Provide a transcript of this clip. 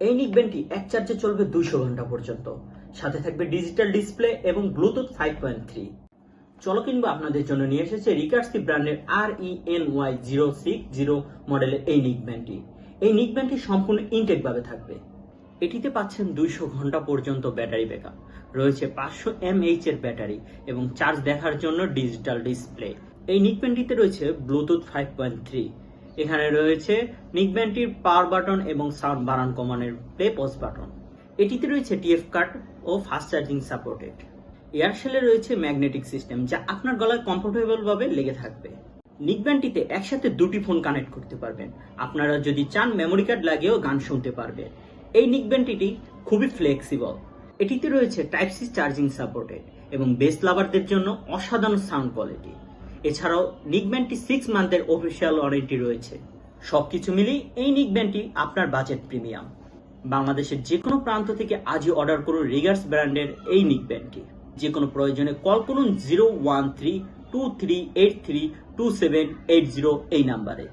এই নিক ব্যান্ডটি এক চার্জে চলবে 200 ঘন্টা পর্যন্ত। সাথে থাকবে ডিজিটাল ডিসপ্লে এবং ব্লুটুথ 5.3। চলো কিনবো আপনাদের জন্য নিয়ে এসেছে রিকার্সিভ ব্র্যান্ডের RENY060 মডেলের এই নিক ব্যান্ডটি। এই নিক ব্যান্ডটি সম্পূর্ণ ইনটেক ভাবে থাকবে। এটিতে পাচ্ছেন 200 ঘন্টা পর্যন্ত ব্যাটারি ব্যাকআপ, রয়েছে 500 mAh এর ব্যাটারি এবং চার্জ দেখার জন্য ডিজিটাল ডিসপ্লে। এই নিক ব্যান্ডটিতে রয়েছে ব্লুটুথ 5.3। এখানে রয়েছে নিক ব্যান্ডটির পাওয়ার বাটন এবং সাউন্ড বাড়ান কমানোর প্লে পজ বাটন। এটিতে রয়েছে TF কাট ও ফাস্ট চার্জিং সাপোর্টেড। এয়ারশেলে রয়েছে ম্যাগনেটিক সিস্টেম, যা আপনার গলায় কমফোর্টেবল ভাবে লেগে থাকবে। নিক ব্যান্ডটিতে একসাথে দুটি ফোন কানেক্ট করতে পারবেন। আপনারা যদি চান মেমোরি কার্ড লাগিয়েও গান শুনতে পারবেন। এই নিক ব্যান্ডটি খুবই ফ্লেক্সিবল। এটিতে রয়েছে টাইপ সি চার্জিং সাপোর্টেড এবং বেস লাভারদের জন্য অসাধারণ সাউন্ড কোয়ালিটি। এছাড়াও নিক ব্যান্ডটি 6 মান্থের অফিসিয়াল ওয়ারেন্টি রয়েছে। সবকিছু মিলিয়ে এই নিক ব্যান্ডটি আপনার বাজেট প্রিমিয়াম। বাংলাদেশের যে কোনো প্রান্ত থেকে আজই অর্ডার করুন রিগার্স ব্র্যান্ডের এই নিক ব্যান্ডটি। যে কোনো প্রয়োজনে কল করুন 01323832780 এই নাম্বারে।